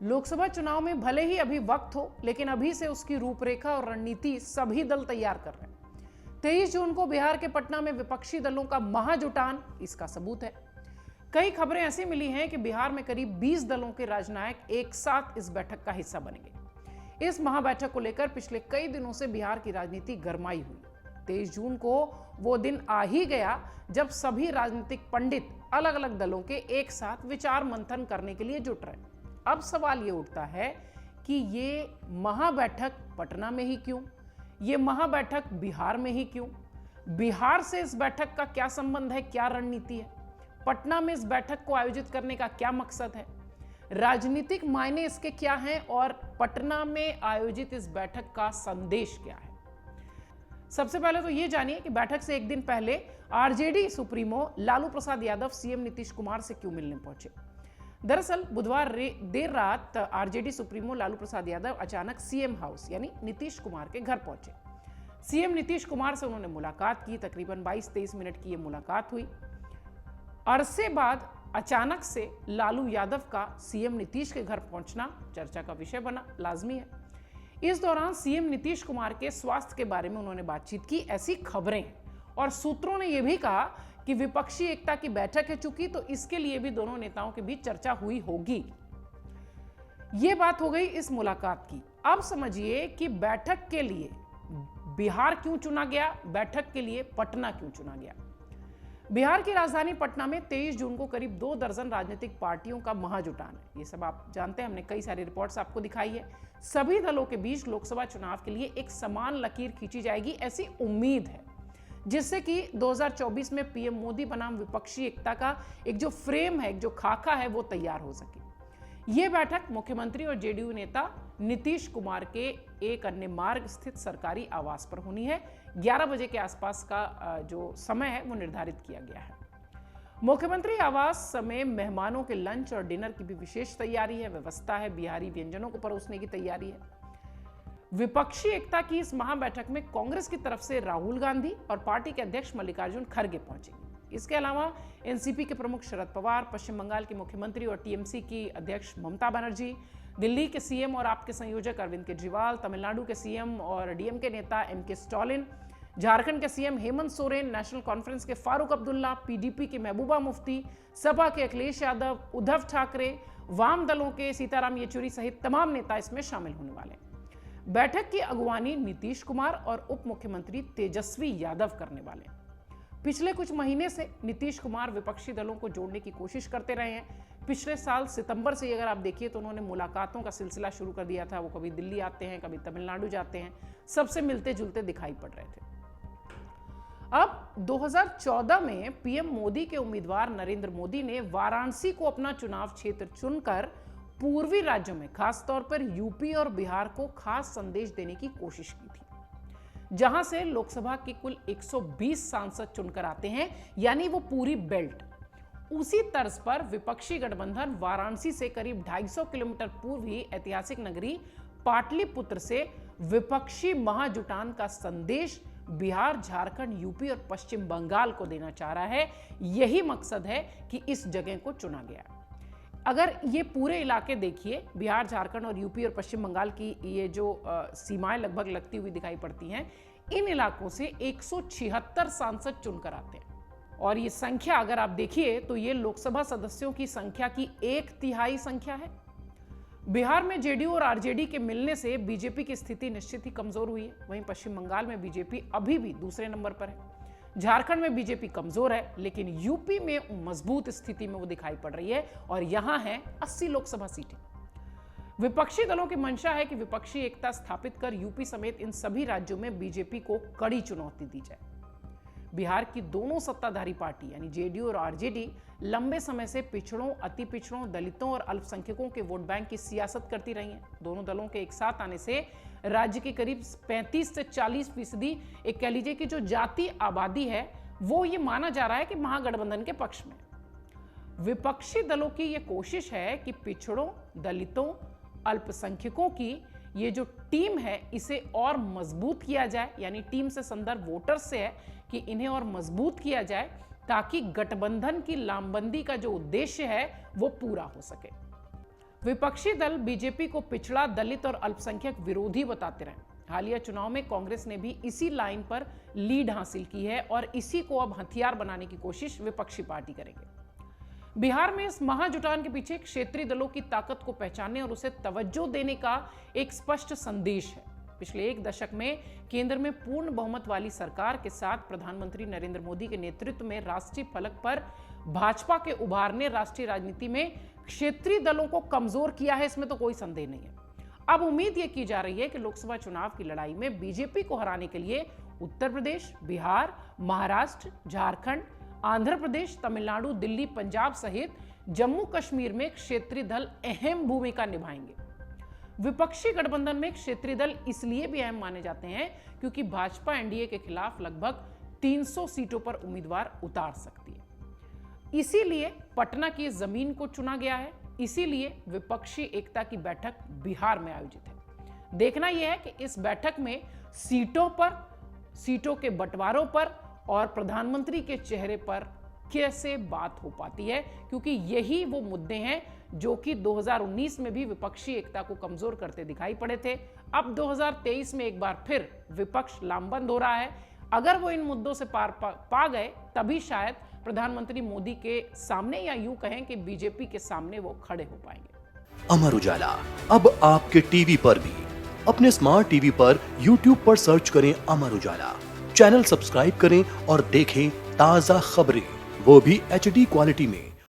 लोकसभा चुनाव में भले ही अभी वक्त हो, लेकिन अभी से उसकी रूपरेखा और रणनीति सभी दल तैयार कर रहे हैं। 23 जून को बिहार के पटना में विपक्षी दलों का महाजुटान इसका सबूत है। कई खबरें ऐसी मिली हैं कि बिहार में करीब 20 दलों के राजनायक एक साथ इस बैठक का हिस्सा बनेंगे। इस महाबैठक को लेकर पिछले कई दिनों से बिहार की राजनीति गरमाई हुई। 23 जून को वो दिन आ ही गया जब सभी राजनीतिक पंडित अलग अलग दलों के एक साथ विचार मंथन करने के लिए जुट रहे। अब सवाल ये उठता है कि ये महाबैठक पटना में ही क्यों, ये महाबैठक बिहार में ही क्यों, बिहार से इस बैठक का क्या संबंध है, क्या रणनीति है, पटना में इस बैठक को आयोजित करने का क्या मकसद है, राजनीतिक मायने इसके क्या हैं और पटना में आयोजित इस बैठक का संदेश क्या है। सबसे पहले तो ये जानिए कि बैठक से एक दिन पहले RJD supremo Lalu Prasad Yadav CM Nitish Kumar से क्यों मिलने पहुंचे। दरअसल बुधवार देर रात आरजेडी सुप्रीमो लालू प्रसाद यादव अचानक सीएम हाउस यानी नीतीश कुमार के घर पहुंचे। सीएम नीतीश कुमार से उन्होंने मुलाकात की। तकरीबन 22-23 मिनट की यह मुलाकात हुई। अरसे बाद अचानक से लालू यादव का सीएम नीतीश के घर पहुंचना चर्चा का विषय बना, लाजमी है। इस दौरान सीएम नीतीश कुमार के स्वास्थ्य के बारे में उन्होंने बातचीत की, ऐसी खबरें हैं। और सूत्रों ने यह भी कहा कि विपक्षी एकता की बैठक है चूंकि, तो इसके लिए भी दोनों नेताओं के बीच चर्चा हुई होगी। यह बात हो गई इस मुलाकात की। अब समझिए कि बैठक के लिए बिहार क्यों चुना गया, बैठक के लिए पटना क्यों चुना गया। बिहार की राजधानी पटना में 23 जून को करीब 2 दर्जन राजनीतिक पार्टियों का महाजुटान है। ये सब आप जानते हैं, हमने कई सारी रिपोर्ट्स आपको दिखाई है। सभी दलों के बीच लोकसभा चुनाव के लिए एक समान लकीर खींची जाएगी, ऐसी उम्मीद है, जिससे कि 2024 में पीएम मोदी बनाम विपक्षी एकता का एक जो फ्रेम है, एक जो खाका है, वो तैयार हो सके। यह बैठक मुख्यमंत्री और जेडीयू नेता नीतीश कुमार के एक अन्य मार्ग स्थित सरकारी आवास पर होनी है। 11 बजे के आसपास का जो समय है वो निर्धारित किया गया है। मुख्यमंत्री आवास में मेहमानों के लंच और डिनर की भी विशेष तैयारी है, व्यवस्था है, बिहारी व्यंजनों को परोसने की तैयारी है। विपक्षी एकता की इस महाबैठक में कांग्रेस की तरफ से राहुल गांधी और पार्टी के अध्यक्ष मल्लिकार्जुन खड़गे पहुंचेंगे। इसके अलावा एनसीपी के प्रमुख शरद पवार, पश्चिम बंगाल के मुख्यमंत्री और टीएमसी की अध्यक्ष ममता बनर्जी, दिल्ली के सीएम और आप के संयोजक अरविंद केजरीवाल, तमिलनाडु के सीएम और डीएमके नेता एमके स्टालिन, झारखंड के CM Hemant Soren, national conference के फारूक अब्दुल्ला, पीडीपी के महबूबा मुफ्ती, सपा के अखिलेश यादव, उद्धव ठाकरे, वाम दलों के सीताराम येचुरी सहित तमाम नेता इसमें शामिल होने वाले हैं। बैठक की अगुवानी नीतीश कुमार और उप मुख्यमंत्री तेजस्वी यादव करने वाले हैं। पिछले कुछ महीने से नीतीश कुमार विपक्षी दलों को जोड़ने की कोशिश करते रहे हैं। पिछले साल सितंबर से अगर आप देखिए तो उन्होंने मुलाकातों का सिलसिला शुरू कर दिया था। वो कभी दिल्ली आते हैं, कभी तमिलनाडु जाते हैं, सबसे मिलते जुलते दिखाई पड़ रहे थे। अब 2014 में पीएम मोदी के उम्मीदवार नरेंद्र मोदी ने वाराणसी को अपना चुनाव क्षेत्र चुनकर पूर्वी राज्यों में, खासतौर पर यूपी और बिहार को खास संदेश देने की कोशिश की थी, जहां से लोकसभा के कुल 120 सांसद चुनकर आते हैं, यानी वो पूरी बेल्ट। उसी तर्ज पर विपक्षी गठबंधन वाराणसी से करीब 250 किलोमीटर पूर्वी ऐतिहासिक नगरी पाटलिपुत्र से विपक्षी महाजुटान का संदेश बिहार, झारखंड, यूपी और पश्चिम बंगाल को देना चाह रहा है। यही मकसद है कि इस जगह को चुना गया। अगर ये पूरे इलाके देखिए, बिहार, झारखंड और यूपी और पश्चिम बंगाल की ये जो सीमाएं लगभग लगती हुई दिखाई पड़ती हैं, इन इलाकों से 176 सांसद चुनकर आते हैं। और ये संख्या अगर आप देखिए तो ये लोकसभा सदस्यों की संख्या की 1/3 संख्या है। बिहार में जेडीयू और आरजेडी के मिलने से बीजेपी की स्थिति निश्चित ही कमजोर हुई है। वहीं पश्चिम बंगाल में बीजेपी अभी भी दूसरे नंबर पर है। झारखंड में बीजेपी कमजोर है, लेकिन यूपी में मजबूत स्थिति में वो दिखाई पड़ रही है और यहां है 80 लोकसभा सीटें। विपक्षी दलों की मंशा है कि विपक्षी एकता स्थापित कर यूपी समेत इन सभी राज्यों में बीजेपी को कड़ी चुनौती दी जाए। बिहार की दोनों सत्ताधारी पार्टी यानी जेडीयू और आरजेडी लंबे समय से पिछड़ों, अति पिछड़ों, दलितों और अल्पसंख्यकों के वोट बैंक की सियासत करती रही हैं। दोनों दलों के एक साथ आने से राज्य की करीब 35 से 40% एक कह लीजिए कि जो जाति आबादी है वो ये माना जा रहा है कि महागठबंधन के पक्ष में। विपक्षी दलों की ये कोशिश है कि पिछड़ों, दलितों, अल्पसंख्यकों की ये जो टीम है इसे और मजबूत किया जाए, यानी टीम से संदर्भ वोटर्स से है कि इन्हें और मजबूत किया जाए ताकि गठबंधन की लामबंदी का जो उद्देश्य है वो पूरा हो सके। विपक्षी दल बीजेपी को पिछड़ा, दलित और अल्पसंख्यक विरोधी बताते रहे। हालिया चुनाव में कांग्रेस ने भी इसी लाइन पर लीड हासिल की है और इसी को अब हथियार बनाने की कोशिश विपक्षी पार्टी करेंगे। बिहार में इस महाजुटान के पीछे क्षेत्रीय दलों की ताकत को पहचानने और उसे तवज्जो देने का एक स्पष्ट संदेश है। पिछले एक दशक में केंद्र में पूर्ण बहुमत वाली सरकार के साथ प्रधानमंत्री नरेंद्र मोदी के नेतृत्व में राष्ट्रीय फलक पर भाजपा के उभार ने राष्ट्रीय राजनीति में क्षेत्रीय दलों को कमजोर किया है, इसमें तो कोई संदेह नहीं है। अब उम्मीद यह की जा रही है कि लोकसभा चुनाव की लड़ाई में बीजेपी को हराने के लिए उत्तर प्रदेश, बिहार, महाराष्ट्र, झारखंड, आंध्र प्रदेश, तमिलनाडु, दिल्ली, पंजाब सहित जम्मू कश्मीर में क्षेत्रीय दल अहम भूमिका निभाएंगे। विपक्षी गठबंधन में क्षेत्रीय दल इसलिए भी अहम माने जाते हैं क्योंकि भाजपा एनडीए के खिलाफ लगभग 300 सीटों पर उम्मीदवार उतार सकती है। इसीलिए पटना की जमीन को चुना गया है, इसीलिए विपक्षी एकता की बैठक बिहार में आयोजित है। देखना यह है कि इस बैठक में सीटों के बंटवारों पर और प्रधानमंत्री के चेहरे पर कैसे बात हो पाती है, क्योंकि यही वो मुद्दे हैं जो कि 2019 में भी विपक्षी एकता को कमजोर करते दिखाई पड़े थे। अब 2023 में एक बार फिर विपक्ष लामबंद हो रहा है। अगर वो इन मुद्दों से पार पा गए तभी शायद प्रधानमंत्री मोदी के सामने, या यूं कहें कि बीजेपी के सामने वो खड़े हो पाएंगे। अमर उजाला अब आपके टीवी पर भी। अपने स्मार्ट टीवी पर YouTube पर सर्च करें अमर उजाला, चैनल सब्सक्राइब करें और देखें ताजा खबरें, वो भी HD क्वालिटी में।